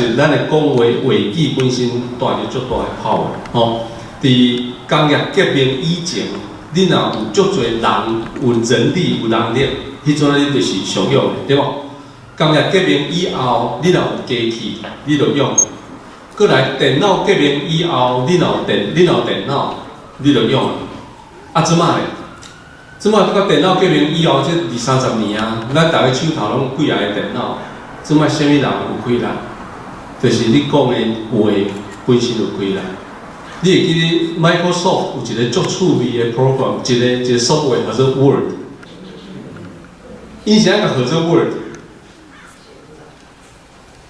是咱的讲话话语本身带着足大的power。吼，伫工业革命以前，你若有足侪人有人力有能力，迄阵你就是常用的，对无？工业革命以后，你若有机器，你就用；过来电脑革命以后，你若有电脑，你就用。啊，即摆咧？即摆到电脑革命以后，这20-30年啊，咱大家手头拢有几台电脑，即摆啥物人有几力？就是你讲的话本身就几力。你会记得 Microsoft 有一个足趣味的 program， 一个 software 叫做 Word。以前个合作 Word，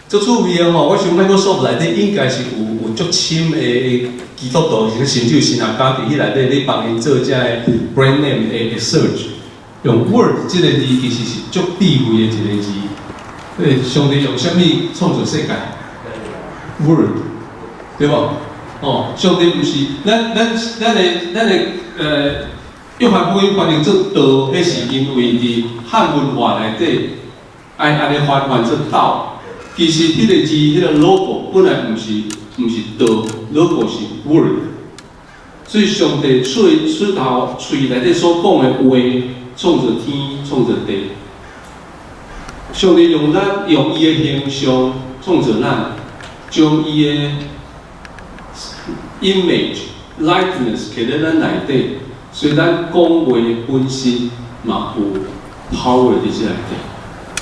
足趣味的吼。我想 Microsoft 内底应该是有足深的基督徒，甚至有神学家伫迄内底，你帮因做遮个 brand name 的 search。用 Word 这个字其实是足智慧的一个字。上帝用啥物创造世界 ？Word， 对无？哦，上帝不是咱的约翰福音翻译做道，迄是因为伫汉文化内底爱安尼翻做道。其实迄个字，迄个 logo 本来毋是道 ，logo 是 word。所以上帝出头嘴内底所讲的话，创造天，创造地。上帝用伊的形象创造咱，将伊的 image、likeness 摕在咱内底，所以咱讲话本身嘛有 power 伫即内底。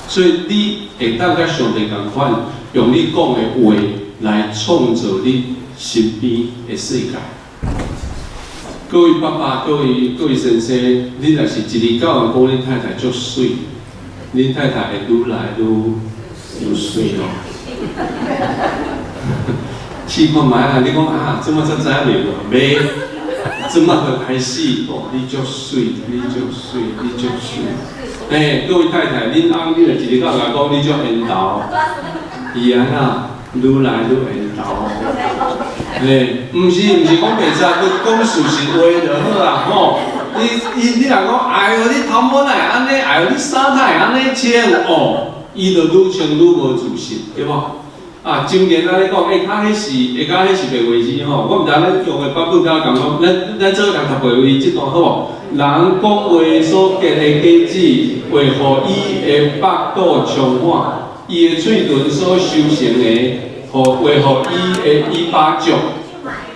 所以你会当甲上帝共款，用你讲的话来创造你身边的世界。各位爸爸、各位先生，你若是一日到晚讲恁太太足水，恁太太会愈来愈水咯。试看卖啊！你讲啊，即马才知影袂无？袂，即马就开始哦，你足水，你足水，你足水。各位太太，恁翁你若一日到晚讲你足缘投，伊安那愈来愈缘投。毋是讲袂使，佮讲事实话就好啦吼。你若讲，哎哟，你头毛哪会安尼？哎哟，你衫哪会安尼穿？哦，伊就愈穿愈无自信，对无？啊，今年啊，你讲，下骹迄是白话字吼，我毋知咱用的版本敢共讲，咱做人读白话字这段好无？人讲话所结的果子，会互伊的腹肚充满；伊的嘴唇所修成的，会互伊的尾巴足。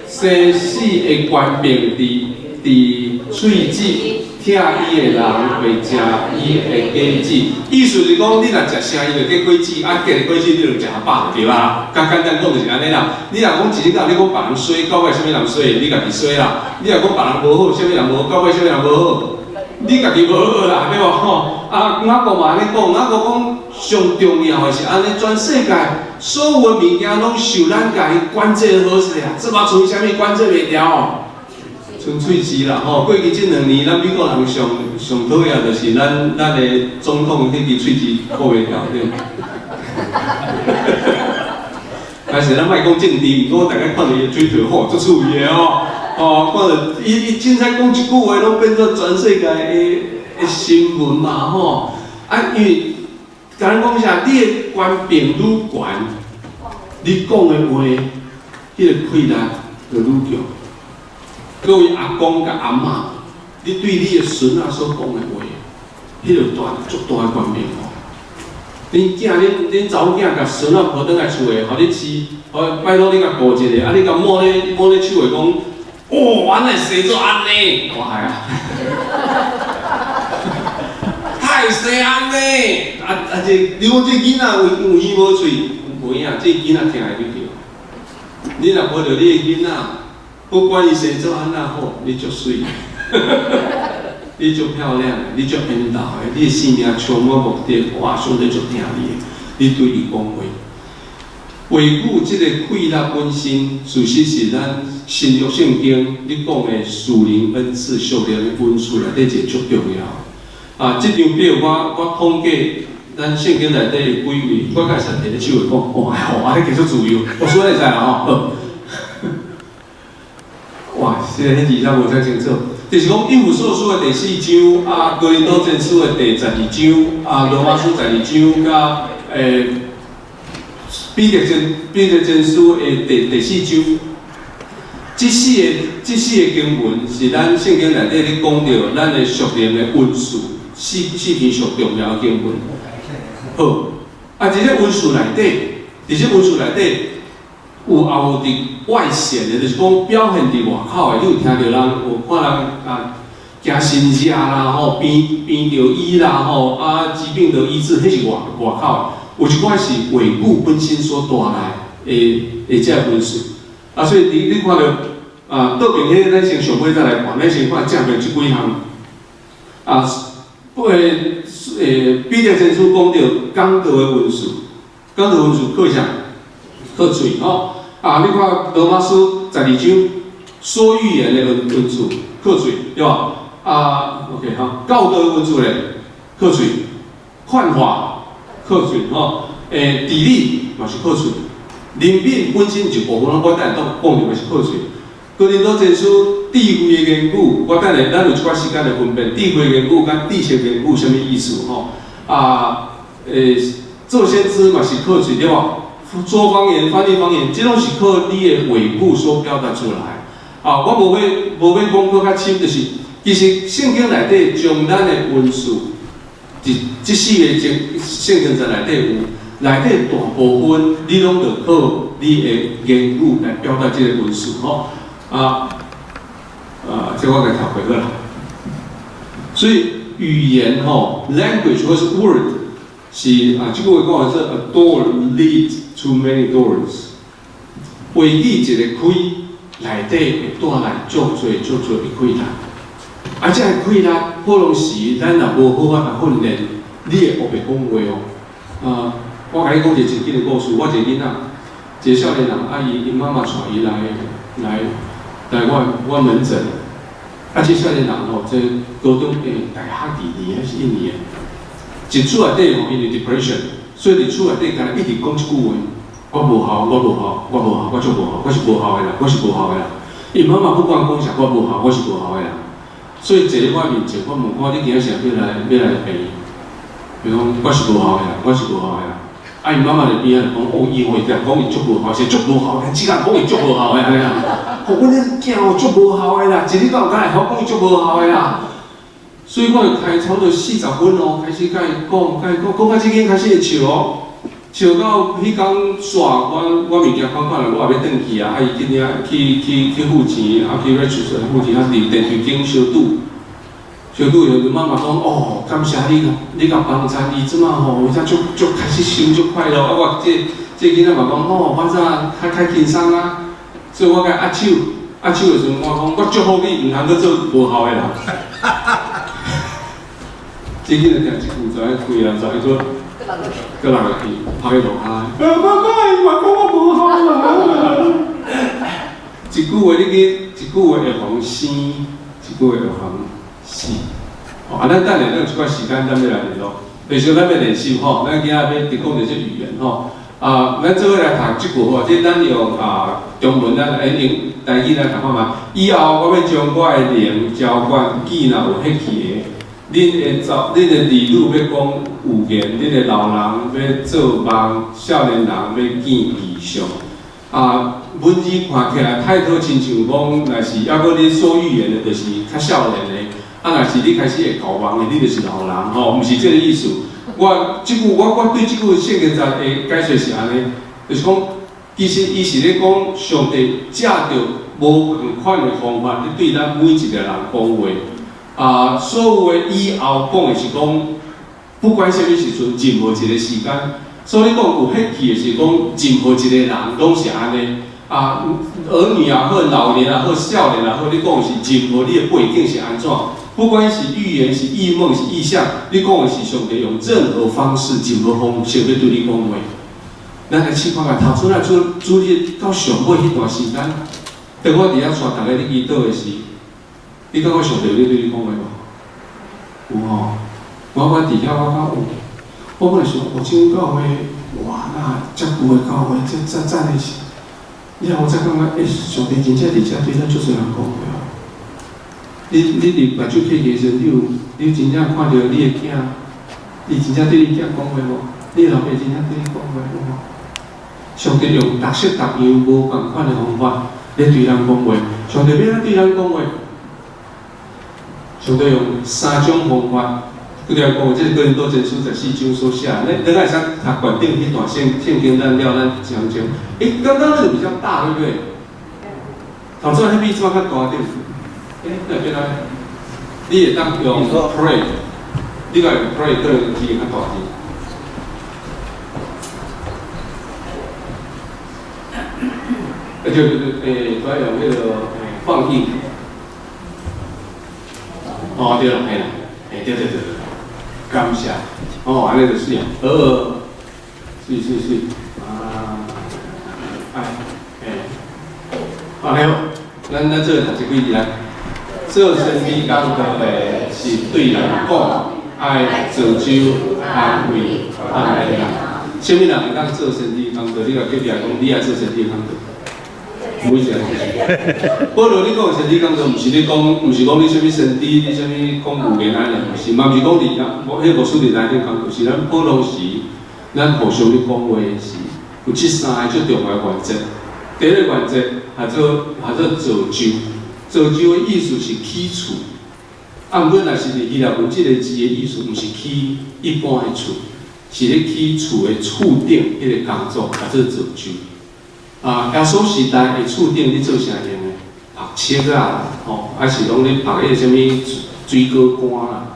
生死的官兵伫喙齿，疼伊的人会食伊的果子。意思是讲，你若食啥，伊就结果子，啊，结的果子你就食饱对啦。简单讲就是安尼啦。你若讲一日到你讲别人衰，到尾啥物人衰？你家己衰啦。你若讲别人无好，啥物人无好？到尾啥物人无好？你家己无好啦，对无吼？啊，雅各嘛安尼讲，雅各讲上重要的是安尼，全世界所有的物件拢受咱家己管制好势啊，即马剩啥物管制袂了哦？剩喙齿啦吼。过去这2年，咱美国人上讨厌就是咱的总统迄支喙齿顾袂了，对。但是咱莫讲政治，毋过大家看到伊嘴唇吼，足趣味的哦。哦，看到伊凊彩讲一句话，拢变做全世界的新闻嘛吼。啊，因为甲咱讲啥，你的官兵愈悬，你讲的话，迄个气力就愈强。各位阿公甲阿嬷，你对你的孙仔所讲的话，迄个足大的官兵哦。恁囝，恁查某囝甲孙仔抱转来厝的，互你饲，拜托你甲顾一下，啊，你甲摸咧手的讲。哦，安尼生做安尼，我系啊，太生安尼，你讲这囡仔有耳无嘴，有影，这囡仔听会去着。你若抱着你的囡仔，不管伊生做安怎好，你足水，你足漂亮的，你足缘投的，你的生命充满目的，哇，上帝足听你的，你对伊讲话。话语这个气力本身，事实是咱新约圣经你讲的属灵恩赐、属灵的恩赐内底一个足重要。啊，这张表我统计，咱圣经内底有几位，我开始摕咧手来讲，哇，安尼继续自由，我说会使啦吼。哇，现在迄字咱无太清楚，就是讲以弗所书的第4章，啊，哥林多前书的第12章，啊，罗马书12章，甲彼得前书的第4章，这四个经文是咱圣经内底咧讲到咱的属灵的温数，四篇上重要的经文。好，啊，伫咧温数内底，有伫外显的，就是讲表现伫外口的，你有听到人有看人啊。惊新食啦，吼病着医啦，吼啊疾病得医治，迄是外口的。有一寡是尾部本身所带来的这温数。啊，所以你看到啊，倒边迄咱先上尾再来看，咱先看正面即几项。啊，彼得前书讲到讲道的温数，讲道温数靠啥？靠嘴吼。啊，你看罗马书12章说预言的温数，靠嘴，对吧？啊 ，OK 哈，教导温数咧，靠嘴；幻化靠嘴吼，地理嘛是靠嘴；人品本身一部分，我等下都讲到嘛是靠嘴。哥林多前书智慧的言语，我等下咱有一寡时间来分辨智慧的言语甲知识言语什么意思吼？啊，做先知嘛是靠嘴对吧？说方言、翻译方言，这拢是靠你的尾部所表达出来。啊，我无要讲搁较深，就是。其实圣经内底将咱的温数，这四个圣经在内底有，内底大部分你拢着靠你的言语来表达这个温数吼。这我给读回过来。所以语言吼 ，language 或是 word 是这个话讲的是 a door leads to many doors。话语一个开，内底会带来足多的开啦。啊，这个开啦，可能是咱若无好法来训练，你会学袂讲话哦。我甲你讲一个真紧的故事，我一个囡仔，一个少年人，伊妈妈带伊来我门诊。这少年人吼，这高中大学2年还是1年，一厝内底吼，因为 depression， 所以伫厝内底敢若一直讲一句话：我无效，我足无效，我是无效的人。伊妈妈不管讲啥，我无效，我是无效的人。所以坐喺我面前，我问看你今仔是要来病？伊讲我是无效的人。伊妈妈伫边仔讲，伊会讲伊足无效，是足无效的，只敢讲伊足无效的安尼啊。阮迄囝哦足无效的啦，一日到晚会晓讲伊足无效的啦。所以我就开差不多40分哦，开始甲伊讲到即间开始会笑哦。笑到迄天煞，我物件看了，我也要转去啊！伊今日去付钱，去 register 付钱，伫电梯间相拄，就妈妈讲感谢你甲帮衬伊即马吼，有足开始心足快乐。我这囡仔嘛讲反正较轻松啊，所以我甲握手的时阵，我讲我祝福你，毋通搁做无效的人。这囡仔听即句就爱开啊，就爱做。个人去拍落下，我讲我无效啦。一句话会防生，一句话会防死。咱等下咱有一寡时间，咱要来练咯。譬如咱要练习吼，咱今仔要讲着这语言吼。咱做伙来读即句话，即咱用中文咱用台语来读看嘛。以后我要将我的灵浇灌记若有迄去的。恁的儿女要讲有言，恁的老人要做梦，少年人要见异象。文字看起来太多，亲像讲，若是抑搁你说预言的，就是较少年的。若是你开始会搞梦的，你就是老人吼，毋是这个意思。我对即句圣经的解说是安尼，就是讲，其实伊是咧讲上帝借着无同款的方法，咧对咱每一个人讲话。所有的以后讲的是讲，不管什么时阵，任何一个时间，所以讲有迄气的是讲，任何一个人拢是安尼。儿女也好，老年也好，少年也好，你讲的是任何你的背景是安怎？不管是预言、是异梦、是意象，你讲的是上帝用任何方式、任何方式要对你讲话。咱来试看下，头出来主日到上尾迄段时间，当我伫遐带大家咧祈祷的时。你感觉上帝有对你讲话无？有吼，我伫遐我讲有，我本来想，这教会，哇，那遮久的教会，这赞的是，以后我才感觉，上帝真正伫遮对咱足多人讲话哦。你目睭闭起时，你真正看到你的囝，伊真正对你囝讲话无？你老爸真正对你讲话无？上帝用特色、特样、无共款的方法来对人讲话。上帝要咱对人讲话，上帝用3种方法。佢哋讲，即个哥林多前书14章所写，咱来先读管定迄段圣经，咱了咱讲讲。刚刚那个比较大，对不对？头先迄笔怎较大点？那边来，你会当用 pray， 你个 pray 个字较大啲。对，都要用那个放映。哦，对了，嘿啦，对。感谢，安尼就是是，好，咱这个读一几来，做生理工作的是对人讲，爱造就、安慰、安慰人。什么人会当做生理工作？你甲隔壁讲，你爱做生理工作。每一个东西，保罗你讲身体工作，毋是你讲，毋是讲你什么身体，你什么讲语言安尼，是嘛？毋是讲你啊，迄无属于咱啲工作，是咱普通时，咱互相咧讲话时，有这3个最重要的原则。第一个原则，叫做造就，造就的意思是起厝。毋过若是伫希腊文这个字的意思，毋是起一般的厝，是咧起厝的厝顶迄个工作，叫做造就。耶稣时代的厝顶你做啥用的？晒漆啊，还是讲你晒迄个什么水果干啦？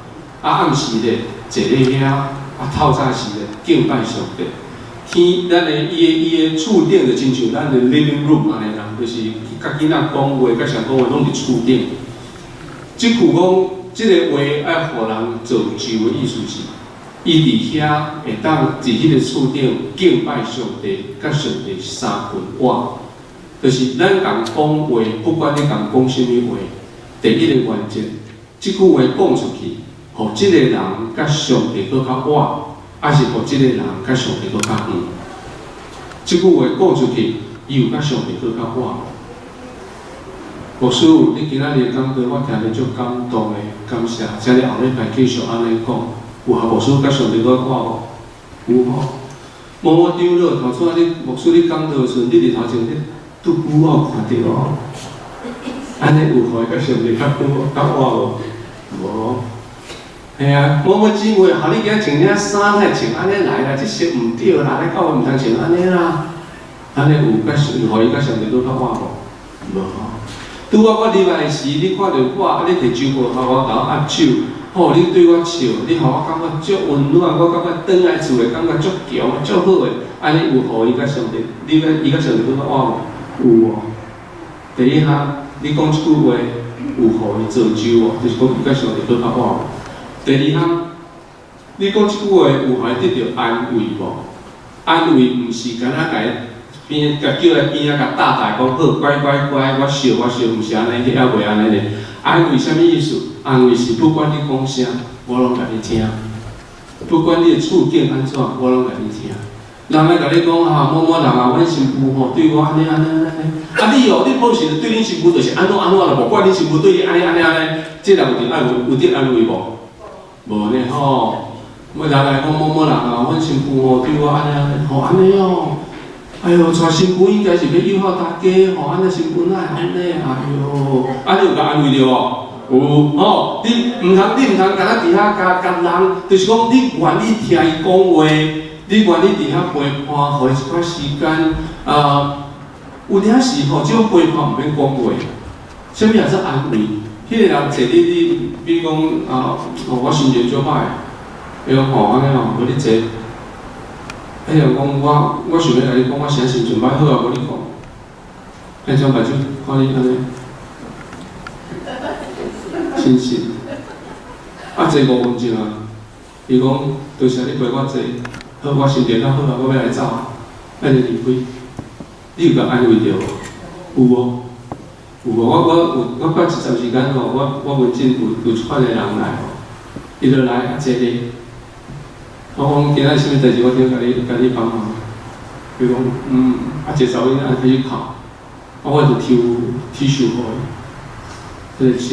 暗时咧坐咧遐，透早时咧敬拜上帝。咱的伊的厝顶就亲像咱的 living room 安尼啦，就是甲囡仔讲话、甲谁讲话拢伫厝顶。即句讲，即个话爱互人造就的意思是。伊伫遐会当伫迄个厝顶敬拜上帝，甲上帝三分话，就是咱共讲话，不管你共讲什么话，第一个原则，即句话讲出去，互即个人甲上帝搁较活，还是互即个人甲上帝搁较远。即句话讲出去，伊有甲上帝搁较活。牧师，你今仔日讲课，我听得足感动的，感谢，请你后礼拜继续安尼讲。有啊，牧师甲上帝搁我无？有吼。无张罗头先你牧师你讲道时，你伫头前你拄久我看到哦。安尼有互伊甲上帝较我无？无。嘿啊，某姊妹，互你今仔穿领衫来穿安尼来啦，即色毋对啦，你教我毋通穿安尼啦。安尼有互伊甲上帝搁较我无？无吼。拄我入来时，你看到我，你摕酒杯，我甲我握手。你对我笑，你互我感觉足温暖，我感觉转来厝的感觉足强、足好的。安尼有互伊甲上帝，伊甲上帝搁较我无？有哦。第一项，你讲即句话有互伊造就哦，就是讲伊甲上帝搁较我。第二项，你讲即句话有互伊得到安慰无？安慰毋是干那甲叫来边仔甲搭台讲好，乖，我笑，毋是安尼，迄还袂安尼咧。安慰啥物意思？安慰是不管你讲啥，我拢甲你听；不管你的处境安怎，我拢甲你听。人来甲你讲某某人啊，阮媳妇对我安尼，你保持对恁媳妇就是安怎啦，无管恁媳妇对你安尼，这人有得安慰无？无呢吼。人来讲某某人啊，阮媳妇对我安尼哦。哎呦，带新妇应该是要友好大家吼，安尼新妇哪会安尼？哎呦，安尼有甲安慰着无？有你毋通甲咱伫遐甲人，就是讲你愿意听伊讲话，你愿意伫遐陪伴，互伊一寡时间。有领时吼，只有陪伴毋免讲话。啥物也是安慰？迄个人坐你，比如讲我心情足歹，伊讲安尼无你坐。迄人讲我想要甲你讲，我啥心情歹好啊，无你讲。迄种目睭看你安尼，真实。坐5分钟啊，伊讲多谢你陪我坐，好我心情较好啊，我要来走啊，安尼离开。你有甲安慰着无？有哦，有哦。我过一段时间吼，我文进有一款的人来吼，伊就来坐咧。我讲今仔什么代志，我听甲你帮忙。伊讲一个查某囡仔开始哭，我就抽 T 恤互伊，迄个湿。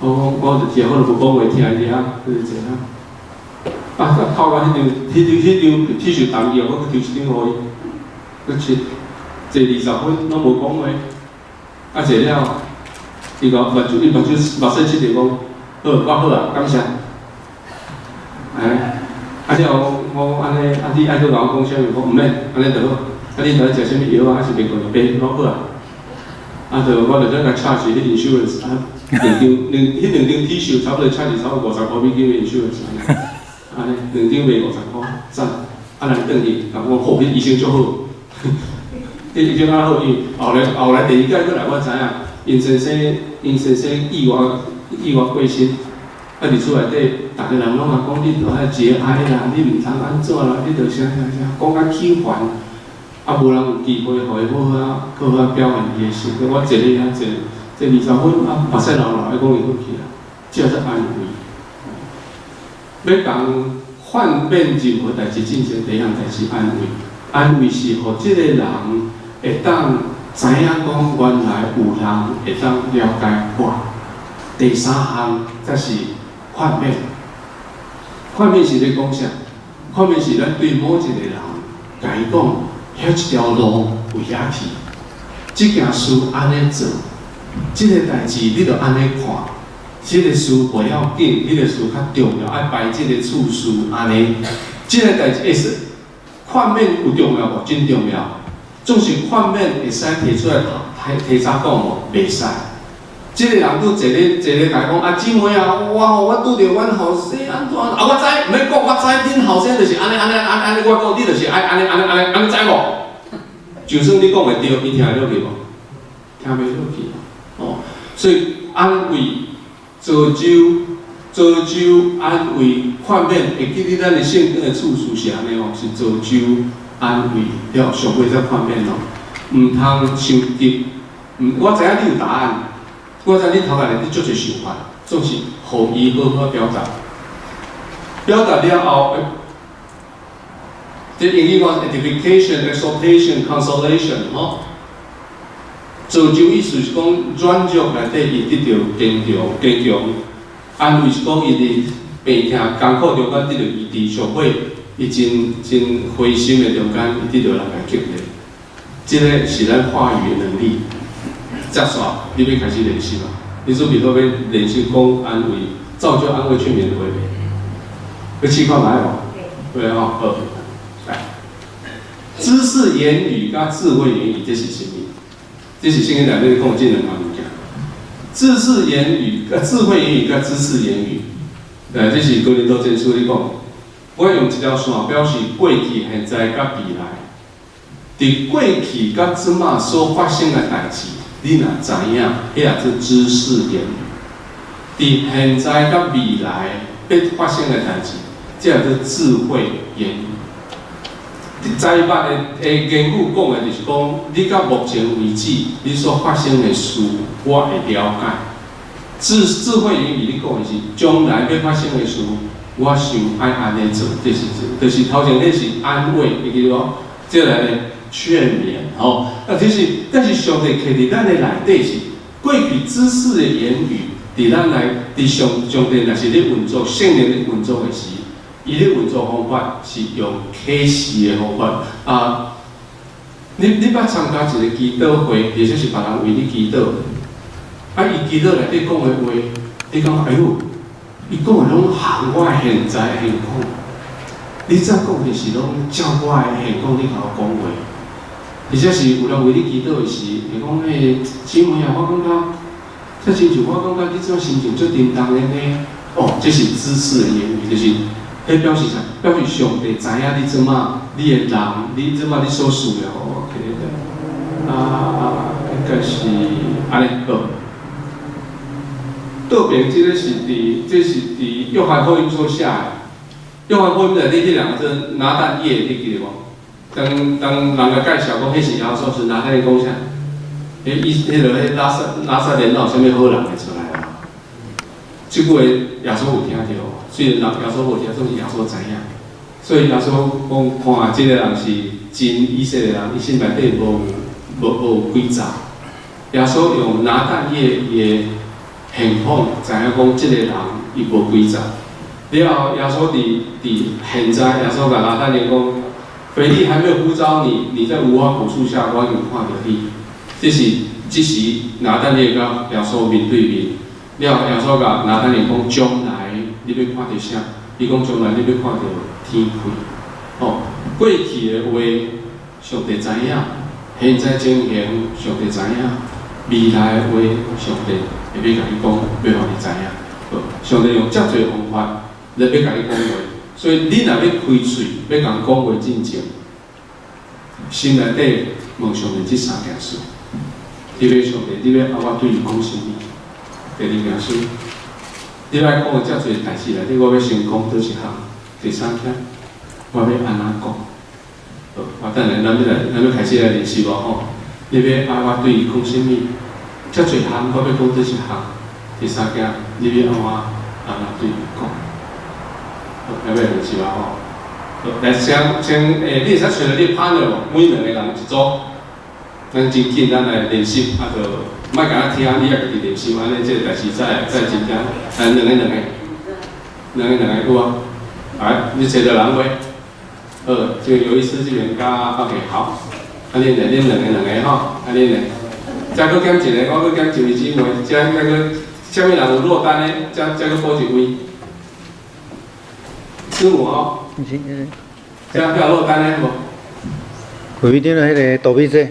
我就听，我就无讲话，听伊遐，迄个坐啊。哭到迄张 T 恤重以后，我去抽一张互伊。佮七，坐20分拢无讲话，啊坐了，伊目睭七就讲，好，我好啊，感谢。哎，啊了我安尼，啊你爱搁甲我讲啥物？我毋免，安尼就好。啊你伫食啥物药啊？还是袂讲袂，我好啊。啊，我就在甲 charge 迄 insurance 啊，两张 T 恤差不多 charge 差不多50块美金的 insurance 安尼2张卖50块，赞。啊，人转去，人讲好，迄医生足好，迄医生啊好，伊后来第二届过来，我知影，因先生意外过身，啊，伫厝内底，逐个人拢啊讲你着爱节哀啦，你毋通安怎啦，你着啥，讲啊气烦。啊，无人有机会，互伊好表现伊的性格。我坐咧遐坐，这20分啊，目屎流流，伊讲伊好去啦，这是安慰。要讲患病任何代志进前，第一项代志安慰，安慰是互即个人会当知影讲，原来有人会当了解我。第三项则是劝勉，劝勉是咧讲啥？劝勉是咱对某一个人，甲伊讲。遐一条路有遐去，即件事安尼做，即个代志你着安尼看，即个事袂要紧，你个事较重要，爱排即个次序安尼。即个代志会使劝勉有重要无？真重要。总是劝勉会使提出来提早讲无？袂使。即个人拄坐咧甲伊讲啊，姊妹啊，我拄着阮后生安怎？啊，我知，免讲，我知，恁后生就是安尼，我讲你就是爱安尼知无？就算你讲袂对，伊听会落去无？听袂落去哦。所以安慰、造就、安慰、劝勉，会记得咱的圣经的次序是安尼哦，是造就、安慰，了上尾再劝勉咯。毋通伤急，我知影你有答案。我知你头壳内底足侪想法，总是互伊好好表达。表达了后，即英语讲 edification、exhortation、consolation 吼。造就意思是讲软弱内底伊得到坚强，安慰是讲伊伫病痛艰苦中间得到医治，上尾伊真灰心的中间，伊得到人家激励。即个是咱话语的能力。接续，你要开始练习啦。你准备要练习讲安慰、造就、安慰、劝勉的话要试看卖无？会哦，好。来，知识言语甲智慧言语，这是什么？这是圣经内底讲这两项物件。知识言语、智慧言语甲知识言语，这是哥林多前书咧讲。我用一条线表示过去、现在甲未来。伫过去甲即马所发生的代志。你若知影，迄也是知识言语；伫现在甲未来要发生的代志，这也是智慧言语。在捌的言语讲的，就是讲你到目前为止你所发生的事，我会了解。智慧言语你讲的是将来要发生的事，我想爱安尼做，就是头前那是安慰，会记无？这来咧。劝勉吼，但是上帝摕伫咱的内底是过去知识的言语，伫咱伫上帝若是咧运作圣灵咧运作的时，伊咧运作方法是用启示的方法啊。你捌参加一个祈祷会，或者是别人为你祈祷，啊，伊祈祷内底讲的话，你讲哎呦，伊讲的拢合我的现在的现况，你怎讲的是拢照我的现况，你甲我讲话。而且是有人为你祈祷的时，会讲迄姊妹啊，我感觉，这亲像我感觉你这心情足沉重的呢。哦，这是知识的言语，就是迄表示啥？表示上帝知影你即马你的人，你即马你所需要，我看咧应该是安尼好。倒边这个是伫约翰福音所写的。约翰福音内底迄两个字拿但业，你记得无？当人甲介绍讲，迄是耶稣是拿但讲啥？迄落迄拉萨连有啥物好人会出来啊？即句话耶稣有听到，虽然耶稣无听，总是耶稣知影。所以耶稣讲，看即个人是真以色列人，伊心内底无有诡诈。耶稣用拿但业的现况，知影讲即个人伊无诡诈。了后，耶稣伫现在，耶稣甲拿但业讲。腓力还没有呼召你，你在无花果树下，我已经看到你。这时拿单列甲耶稣面对面，耶稣甲拿单列讲将来你要看到啥？伊讲将来你要看到天开。哦，过去的话上帝知影，现在情形上帝知影，未来的话上帝会要甲你讲，要互你知影。上帝用遮侪方法来要甲你讲话，所以你若要开嘴，要甲讲话进前，心内底问上帝这三件事。你要上帝，你要我对伊讲什么？第二件事，你来讲的遮侪代志内底，我要先讲倒一项。第三件，我要安怎讲？我等下咱要开始来练习咯吼。你要我对伊讲什么？遮侪项，我要讲倒一项。第三件，你要安怎对伊讲？要练习吧吼。来，先你会使选择你 partner 无？每两个人一组。咱真简单来练习，就莫甲我听，你也家己练习，安尼这个代志再真正，两个有啊，来，你找着人袂？就有意思，这边加 OK 好，安尼两个吼，安尼嘞，再搁减一个，我搁减一位姊妹，再搁，啥物人有落单嘞？再搁补一位，师傅吼，再有落单嘞无？有一点迄个豆皮色。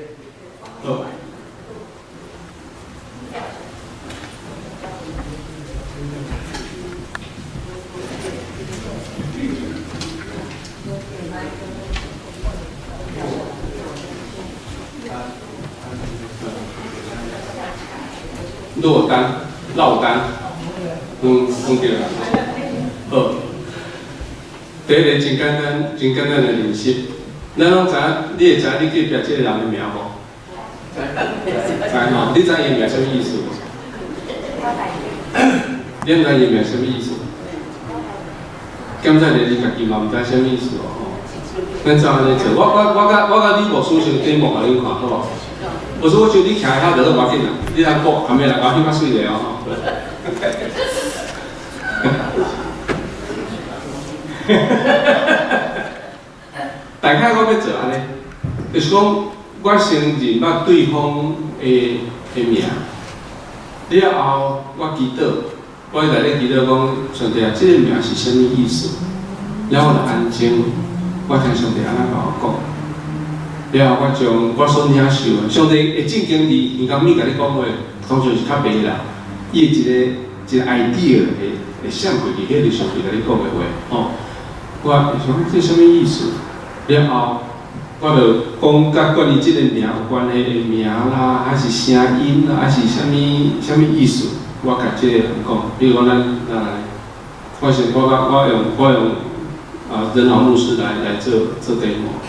落单、落单，对啦。好，第一个真简单的练习。咱拢知影，你会知影你隔壁这个人的名无？知吼？你知伊名什么意思？你毋知伊名什么意思？检查你家己嘛毋知什么意思哦吼。咱照安尼做，我甲你无思想题目互恁看，好无？我说我就你徛遐就无要紧啦，你来补，后面来搞翕较水个哦。大概我要做安尼，就是讲我先认捌对方的名，了后我祈祷，我内底祈祷讲上帝啊，这个名是啥物意思？了我就安静，我听上帝安怎甲我讲。了后，我将我所领受的，上帝会正经伫耳讲咪甲你讲话，通常是较白啦。伊一个 idea 会闪过去，迄个上帝甲你讲的话，哦，我想这什么意思？了后，我就讲甲关于这个名有关系的名啦，还是声音啦，还是啥物意思？我甲这个人讲，比如讲咱我用仁豪牧师来做题目。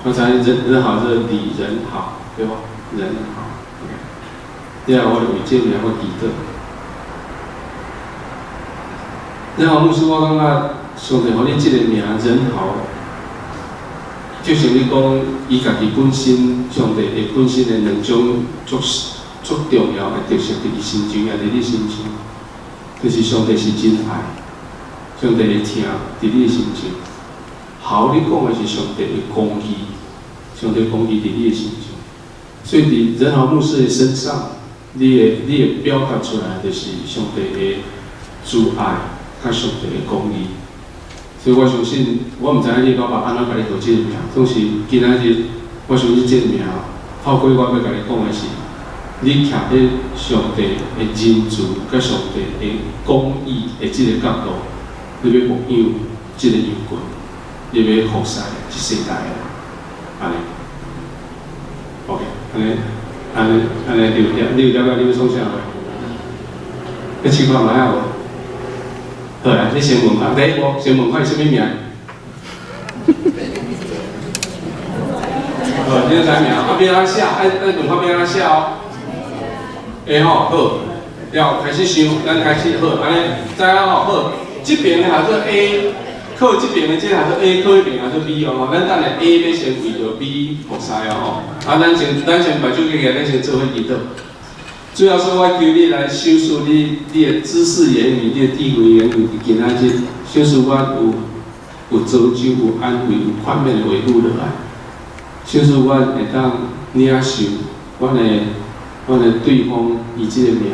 刚才人好是李人好，对吧？人好。第二，我为这名我记得。仁豪牧师，我感觉上帝互你这个名人好，就像你讲，伊家己本身，上帝的本身的两种足重要的特色，伫伊心中也伫你心中，就是上帝是真爱，上帝会听伫你心中。好，你讲的是上帝的公义，上帝公义伫你的心中，所以伫仁豪牧师的身上，你会表达出来就是上帝的主爱，甲上帝的公义。所以我相信，我毋知影你老爸安怎甲你号这个名，总是今仔日，我相信这个名，透过我要甲你讲的是，你徛伫上帝的仁慈，甲上帝的公义的这个角度，你要牧养这个羊群。你要服侍这世代的，安尼 ，OK， 安尼，你有了解你要创啥话？要试看卖啊无？好啦，你先问看，第一我先问看伊什么名？好，你要知名，边仔写，按问看边仔写哦。会吼，好，了开始想，咱开始好，安尼，知影吼，好，这边的叫做 A。靠这边的这叫做 A， 靠那边叫做 B 哦。咱等下 A 要先为着 B 服侍哦。咱先把这个咱先做伙祈祷。主要说，我求你来修饰你的知识言语，你的智慧言语，今仔日修饰我有造就、有安慰、有宽免的维护落来。就是阮会当领受，阮的对方伊即个名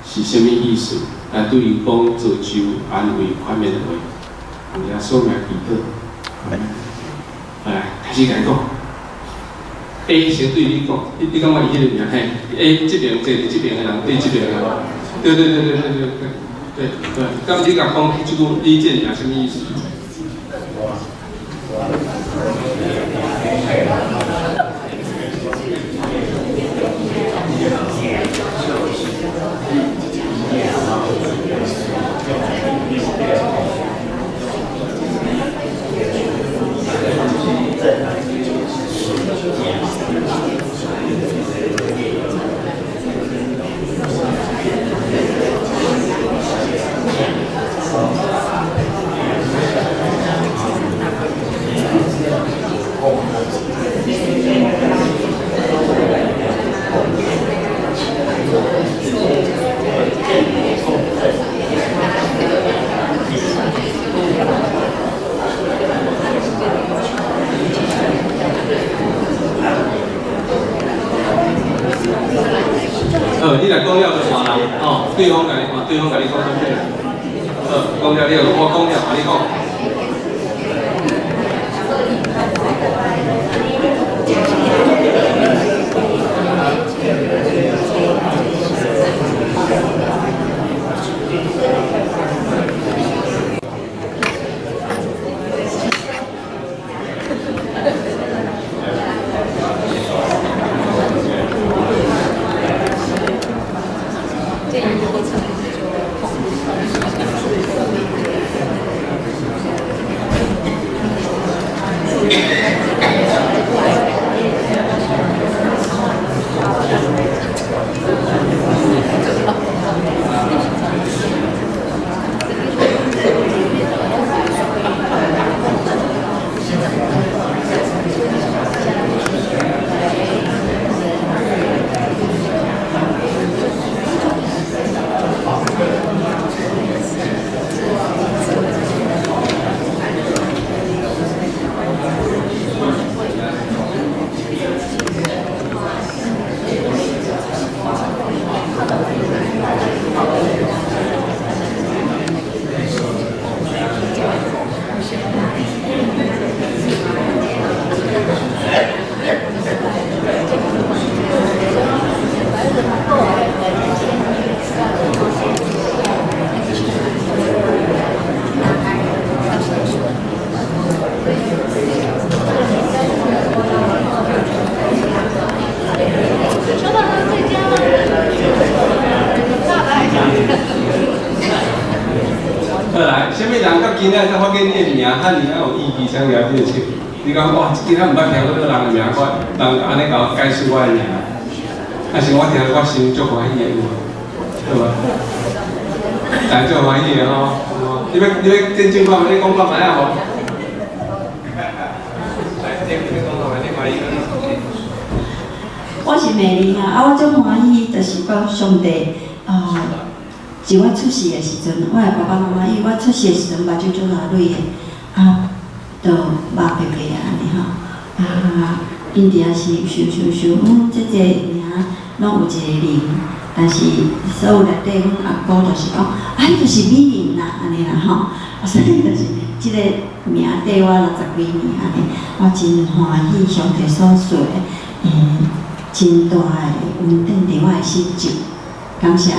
是啥物意思？来对伊讲造就、安慰、宽免的话，耶稣名祈祷。来，开始甲你讲。A 先对你讲，你感觉伊迄个名嘿 ？A 这边坐伫这边的人对这边的人，对。咁你甲讲即句，你这名啥物意思？你来讲了就换人哦，对方甲你讲，对方甲你讲对不对？讲了你我讲了，甲你讲。今仔才发现你的名，遐尔有意义，才了解清。你讲哇，今仔毋捌听过这个人的名，人安尼甲我解释我的名，还是我听我心足欢喜的，对吧？但足欢喜的吼，你要认真看，你讲看卖啊无？来，你讲看卖，你欢喜。我是美玲啊，我足欢喜，就是讲上帝是我出世的时阵，我的爸爸妈妈，因为我出世的时阵目睭足大蕊的，就目白白啊安尼吼，因伫也是想，即个名拢有一个灵，但是所有内底阮阿姑就是讲，伊就是美玲啦安尼啦吼，所以就是即个名缀我60几年安尼，我真欢喜上帝所做的，真大的恩典伫我的心中，感谢。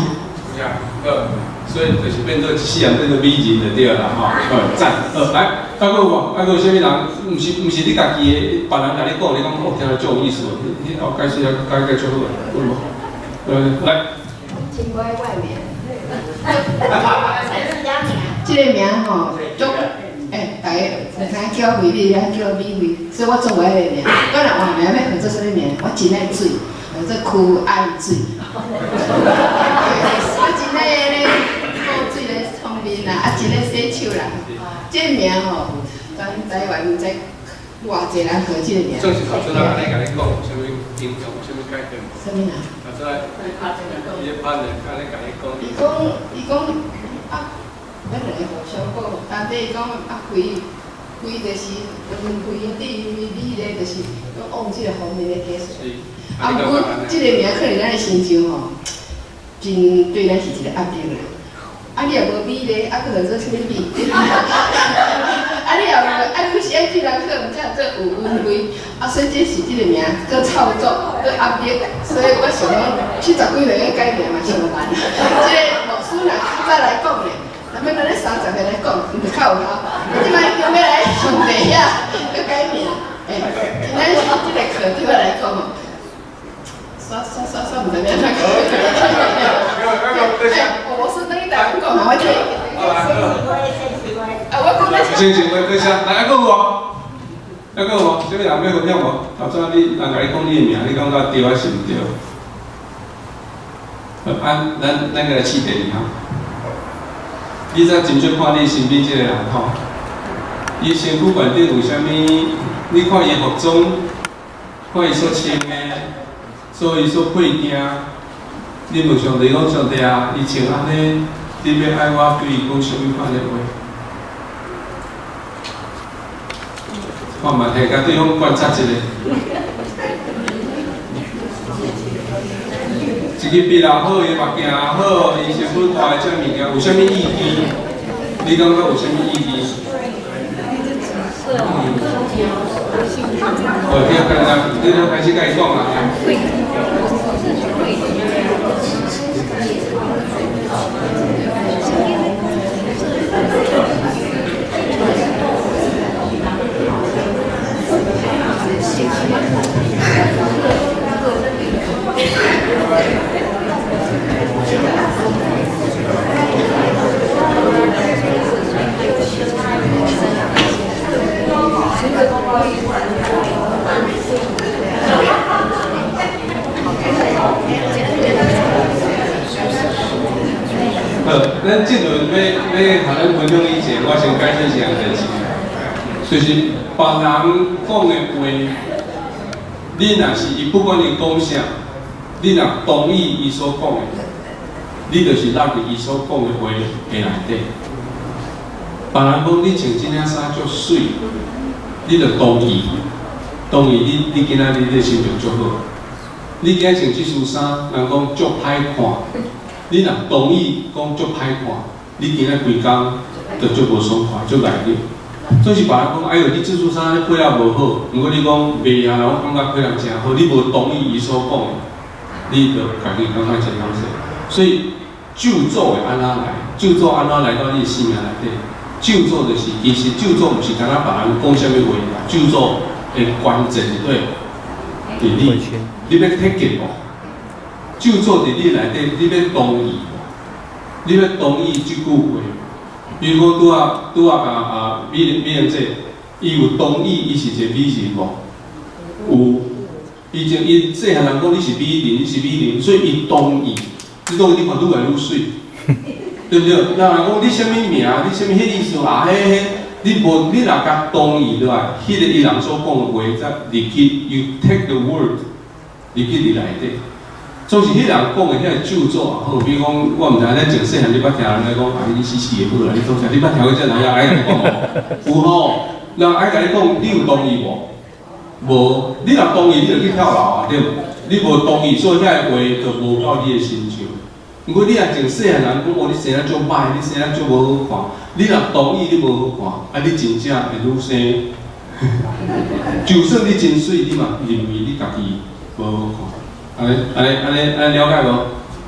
所以就是变做一世人变做美人就对啦，吼，赞。来，还佫有啥物人？毋是你家己的，别人甲你讲，你讲哦，听了足有意思，你解释解出好个，有无？来。情归外面。这个名吼，足大家听叫美丽，叫美惠，所以我做我的名。我若换名要换做啥物名？我真爱水，换做区爱水。我真爱咧好水咧聪明啦，真爱洗手啦。这名吼，咱台湾毋知偌济人号这个名。正是头先安尼甲你讲，啥物影响，啥物改变？啥物啊？头先伊个班人安尼甲你讲。伊讲啊，咱两个互相讲，当地伊讲啊，开规就是分开地位美咧，就是往即个方面咧解释。啊，不过即个名可能咱的心情吼，真对咱是一个压力啦。啊，你也无美咧，啊，佫做啥物美？啊，你也无你是爱对人可毋才做有恩惠，啊，所以这是即个名，佫操作，佫压力，所以我想讲70几岁要改名嘛，上难。即个牧师若再来讲咧，若要咱咧30岁来讲，毋就较有效。即摆叫要来上帝啊，要改名，今仔是即个课对我来讲哦。刷，唔知咩样。我是等于台湾讲嘛，我听。啊，我讲咧。先请问一下，来还佫有无？还佫有无？这边人要分享无？头早你人甲你讲你的名，你感觉对还是毋对？咱个来试第二哈。你才真少看你身边这个人吼，伊身躯内底有啥物？你看伊服装，看伊所穿的。所以说配件，你问上帝讲上帝啊，伊穿安尼，你要爱我对伊讲啥物款的话？看嘛，下甲对方观察一下，一个鼻也好，伊目镜也好，伊身躯带的这物件有啥物意义？你感觉有啥物意义？你就开始甲伊讲啦。咱即阵要互咱分享以前，我先解释一项代志，就是别人讲的话，你若是伊不管伊讲啥，你若同意伊所讲的，你就是落伫伊所讲的话的内底。别人讲你穿这领衫足水，你就同意，你今仔日你心情足好。你今仔穿这束衫，人讲足歹看。你若同意讲足歹看，你今仔规工就足无爽快，足内疚。所以是别人讲，哎呦，你这束衫配了无好，毋过你讲袂啊，我感觉配了真好，你无同意伊所讲的，你就家己感觉真歹势。所以咒诅会安怎来？咒诅安怎来到你生命内底？咒诅就是，其实咒诅毋是干那别人讲啥物话啦，咒诅的关键对，伫你要体检无？就做伫你内底，你要同意，你要同意即句话。比如讲拄啊美玲姐，伊有同意，伊是一个美人无？有，伊细汉人讲你是美人，你是美人，所以伊同意。你同意你看愈来愈水，对不对？人讲你啥物名？你啥物迄意思啊？迄你若甲同意落来，迄个伊人所讲的话，则入去 ，you take the word 入去你内底。总是迄人讲的迄个咒诅啊，好，比如讲，我毋知咱从细汉你捌听人来讲，啊，你死死的母啦，你做啥？你捌听过这人爱甲你讲无？有吼，人爱甲你讲，你有同意无？无，你若同意，你就去跳楼啊，对无？你无同意，所以遐个话就无到你的心上。毋过你若从细汉人讲，哦，你生得足歹，你生得足无好看，你若同意你无好看，啊，你真正会愈生。就算你真水，你嘛认为你家己无好看。安尼了解无？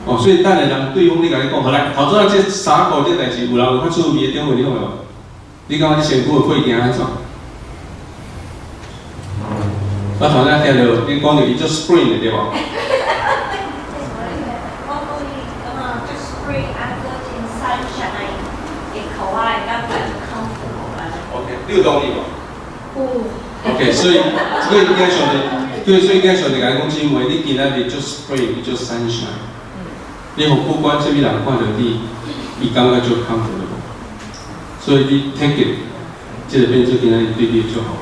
哦，所以等下人对方你甲你讲，好来，头先这衫裤这代志，有人有较趣味的点话，你讲无？你感觉你身躯的配件安怎？我头先听到你讲到伊做 spring 的对无？我讲伊咁啊，做 spring after in sunshine，会可爱，感觉就 comfortable 啊。OK， 你有同意无？有。OK， 所以这个应该晓得。对，所以今上帝甲你讲，是因为你今仔日做 spring， 你做 sunshine， 你不管什么人看到你，伊感觉就 comfortable， 所以你 take it， 这个变做今仔日对你就好。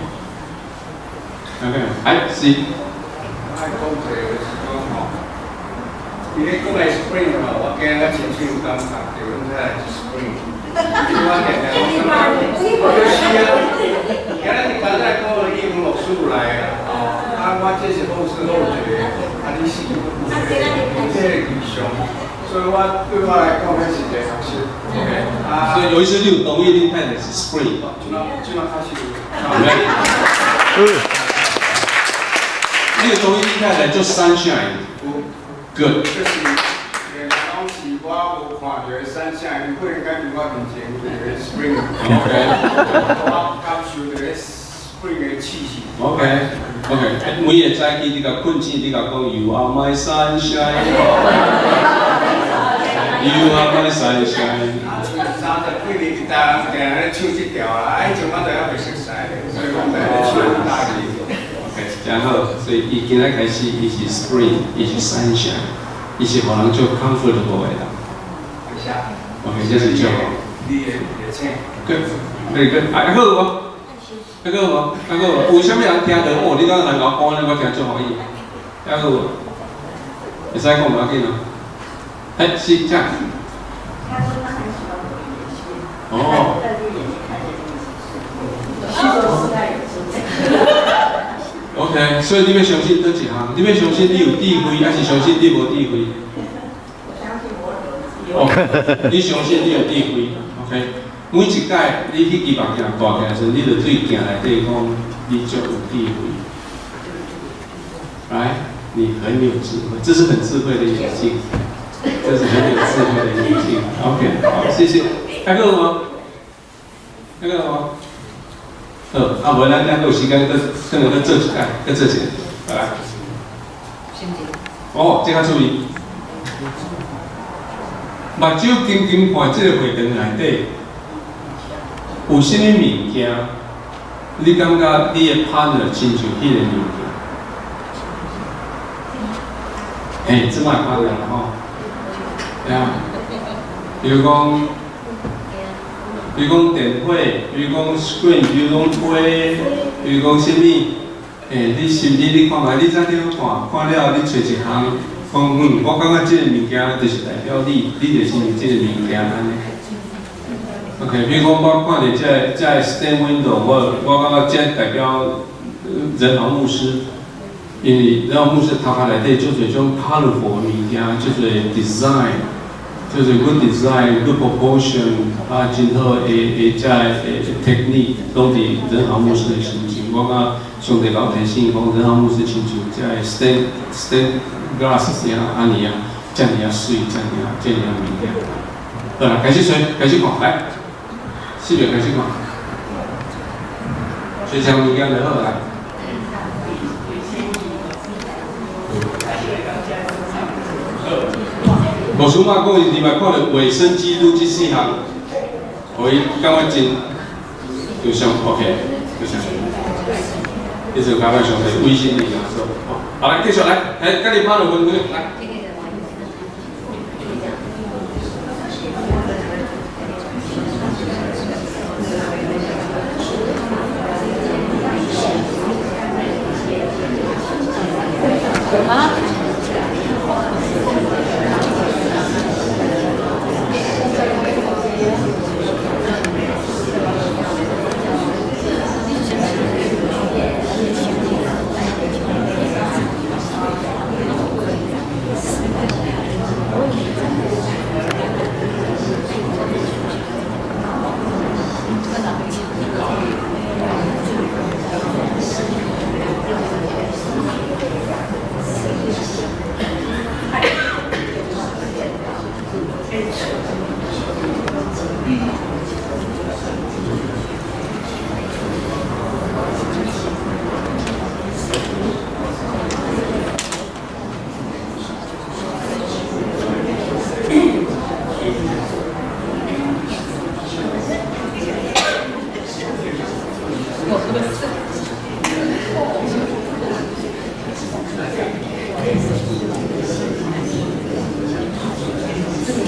OK， 来，是。我讲一个是讲吼，伊咧讲来 spring 吼，我今仔真心有感觉，就讲起来是 spring。我常常我就需要。今日刚才讲了英文老师来啦，我这是后知后觉，你是这个意向，所以对我来讲，那是一个学习。OK， 所以有一次你有同意你太太是 Spring， 即马开始。你有同意你太太做 Sunshine。Good。就是当时我无看到Sunshine，不应该伫我面前有一个 Spring。OK。我感受到 Spring 的气息。OK。每日早起你甲困醒，你甲讲 You are my sunshine。You are my sunshine。30几年一代人定咧唱这条啦，像我就还袂熟悉咧，所以讲在咧唱大字。OK， 然后所以伊今仔开始，伊是 Spring， 伊是 Sunshine， 伊是互人做 comfortable 的啦。OK， 这是最好。你的请。Good，very good。还好无？还好无？还好无？有啥物人听到？哦，你刚才人甲我讲咧，我听足欢喜。还好无？会使讲无要紧哦。是这样。哦。OK， 所以你要相信倒一项？你要相信你有智慧，还是相信你无智慧？哦，你相信你有智慧 ，OK。每一届你去基目镜大起来时，你就对镜内底讲，你就有智慧。来，你很有智慧，这是很智慧的眼镜，这是很有智慧的眼镜。OK， 好，谢谢。还有吗？还有吗？无咱有时间，可能做一届，做一个，来。哦，这较注意。目睭紧紧看这个会堂内底，有啥物物件？你感觉你的 partner 亲像迄个物件？这摆 partner 啦吼，对啊，比如讲电火，比如讲 screen， 比如讲杯，比如讲啥物？你心里你看卖，你早点看了你找一项，讲我感觉这个物件就是代表你就是这个物件安尼。OK， 比如讲我看到这 stand window， 我感觉这代表仁豪牧师，因为仁豪牧师头壳内底做一种 colorful 的物件，做一 design。就是 good design、good proportion 真好的technique， 拢伫仁豪牧师的身上。我感上帝老提醒讲，仁豪牧师亲像这 stained glass 一样安尼啊，这样水，这样明亮。好啦，开始看，来，四秒开始看，水箱物件就好来。无想嘛讲，你嘛看到卫生记录这四项，互伊感觉真就上 OK， 就上，你就感觉上帝微信你啦，好来继续来，跟你拍落分来。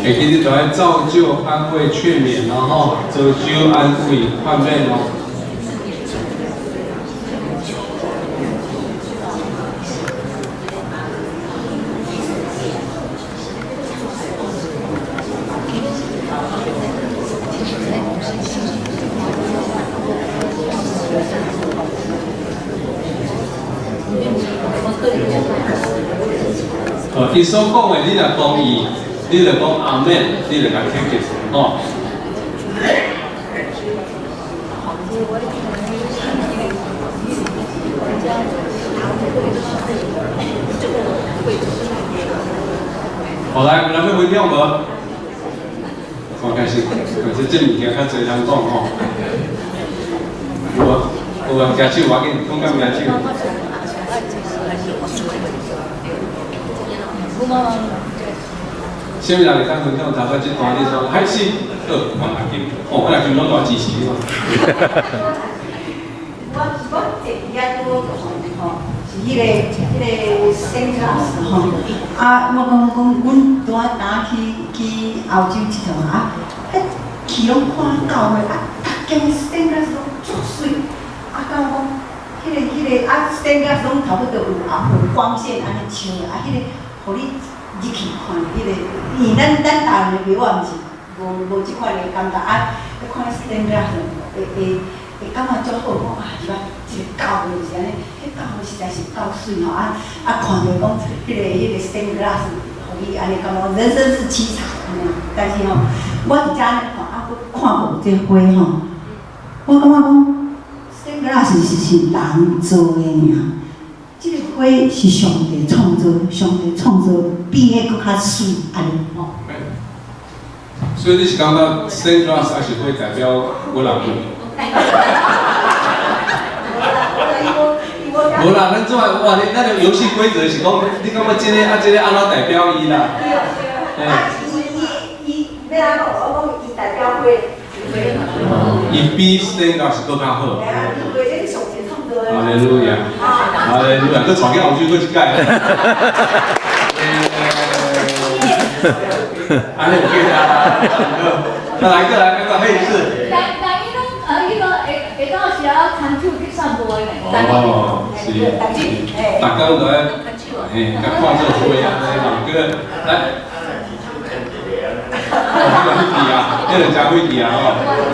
其实就来造就、安慰、劝勉，然后造就、安慰、宽慰哦。伊所讲的，你若同意，你就讲阿门，你就甲听进去哦。好来，有人要分享无？我开始，可是这物件较侪人讲吼。有啊，举手，我给你讲讲举手。什么人会当分享？头摆这段你说海星，我阿金，我阿金拢大支持你。我第一个拄吼，是迄个Saint Claus 吼，啊，我讲，阮拄仔打去澳洲佚佗啊，迄去拢看到的啊，逐间Saint Claus拢足水，啊，甲我讲，迄个啊，Saint Claus拢差不多有光线安尼像的，啊，迄个，互你入去看，迄个，因为咱大人的庙啊，毋是无即款的感觉啊，你看Saint Claus会感觉足好，讲啊，是吧？一个教会是安尼，迄教会实在是够水吼，啊，看着讲迄个Saint Claus，互你安尼感觉人生是凄惨的，但是吼，我伫遮呢看，啊，我看过这花吼，我感觉讲Saint Claus是人做的尔，这个花是上帝创造，比迄搁较水安尼吼。所以你是感觉Saint Claus还是会代表我人民？无啦，咱做哇，咱个游戏规则是讲，你感觉这个啊，这个安怎代表伊啦？伊要安怎讲？我讲伊代表会。伊比Saint Claus搁较好。哈利路亚，哈利路亚，搁传去澳洲搁一届。安尼有记啊？再来，嘿是。迄个下到时啊，参手去散步的咧。哦，是。逐工都在，嘿，甲看这花啊，人个来。哦，迄个真火气啊！吼。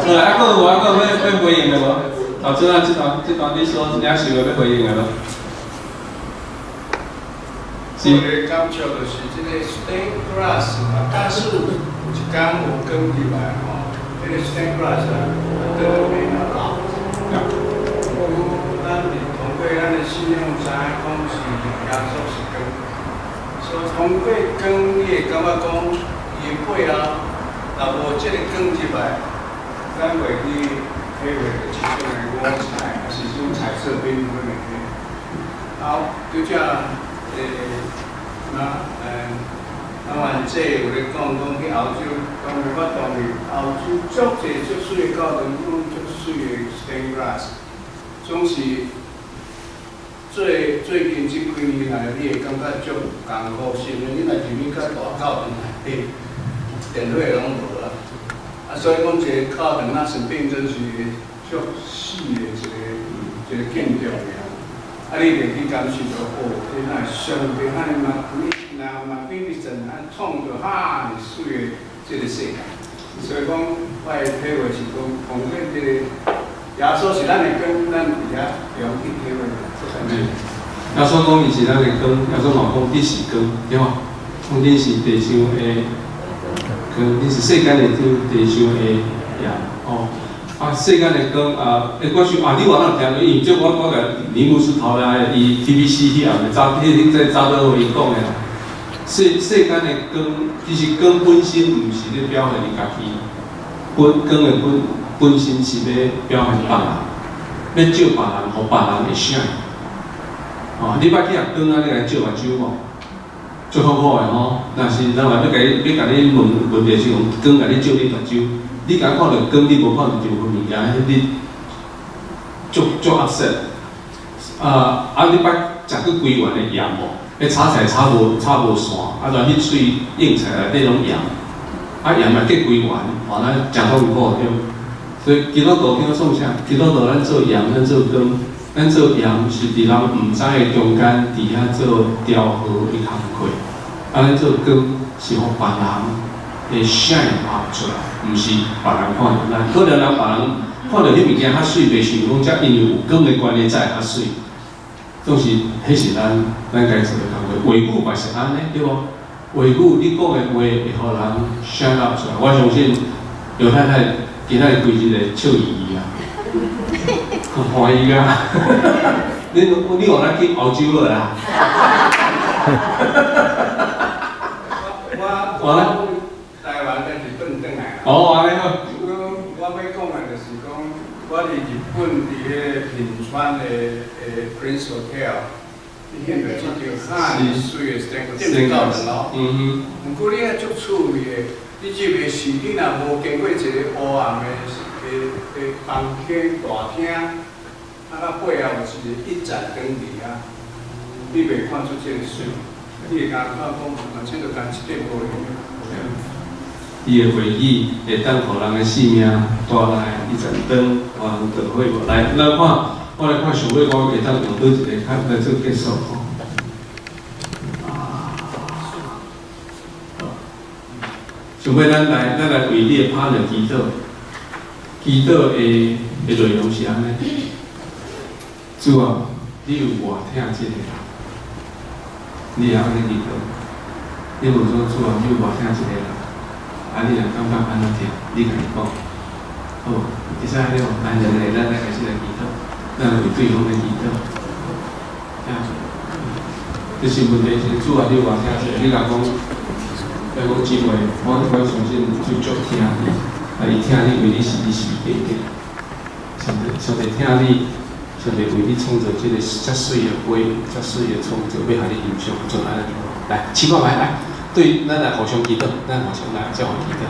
好啦，还佫有要回应的无？哦，这段你说领受的要回应的咯。我的感触就是这个 Saint Claus 啊，假使有一天有讲起来吼，这个 Saint Claus 啊，倒面啊老。咱通过咱的信仰知影讲是耶稣是光，所以通过光，你会感觉讲伊的血啊，若无这个光入来，咱袂去体会到这种的五彩，还是这种彩色缤纷的个。好，就这样。咱原这有咧讲去澳洲，当然我同意澳洲足济足水的教堂，足水的 Saint Claus， 总是最近这几年来，你会感觉足艰苦心的。你若入去较大教堂内底，电火拢无啊。所以讲一个教堂那生病真是足死的一个建筑尔。啊，你袂去感受到哦，原来上帝安尼嘛，比你真安创造哈尼水的这个世界。所以讲，我的体会是讲，通过这个耶稣是咱的光，咱伫遐用去体会。耶稣讲伊是咱的光，耶稣嘛讲你是光，对吗？讲你是地上的光，你是世间的地上的盐哦。啊，世间的光啊，我想啊，你话咱听，因为即我甲尼姆斯头来伊 TBC 迄后早在早倒互伊讲的啦。世间的光，其实光本身毋是咧表现伊家己，光的本身是咧表现别人，要照别人，互别人会闪。哦，你捌去啊光啊，你来照目睭无？足好好的吼，若是人话要甲你问题是用光甲你照你目睭。你敢看到光，你无看到任何物件，你足upset。你捌食过规碗的盐无？迄炒菜炒无散，就迄水硬菜内底拢盐，盐嘛结规碗，咱食好唔好对。所以基督徒叫做创啥？基督徒咱做盐，咱做光，咱做盐是伫人毋知的中间，伫遐做调和的工课。咱做光是互别人。会shine out出来，毋是别人看到咱。可能别人看到迄物件较水，袂想讲，则因为有光的关系才会较水。总是迄是咱该做的工作。话语嘛是安尼，对无？话语你讲的话会互人 shut up 出来。我相信刘太太今仔规日个笑盈盈啊，欢喜啊！你互咱去澳洲了啦？我台湾跟日本转来啦。哦，安尼好。我要讲的就是讲，我伫日本伫个平川的Prince Hotel， 你见到这条很水的电高层咯。不过你遐足趣味的，你入的是你若无经过一个黑暗的房间大厅，到背后有一个一盏灯伫啊，你袂看出这个水。你会感觉讲，这就干一点无用。伊的回忆会当互人的性命带来一盏灯，互人得会无？来，咱看，我来看上尾我会当用倒一个来做结束吼。上尾咱来为你的拍着祈祷，祈祷的内容是安尼：主啊，你有偌疼这个人，你也安尼祈祷。你问说主啊，你有偌疼这个人？啊，你若感觉安怎听，你家己讲，好，会使安尼哦。咱人类，咱开始来祈祷，咱为对方来祈祷。就是问题是主啊，你有偌疼这个，你若讲，要讲真话，我相信就足听你，啊，伊听你为你是你是弟弟，上帝听你，上帝为你创造这个遮水的杯，遮水的创造，要互你欣赏，就安尼。来，请过来，来。对，咱来互相祈祷，咱互相来交换祈祷。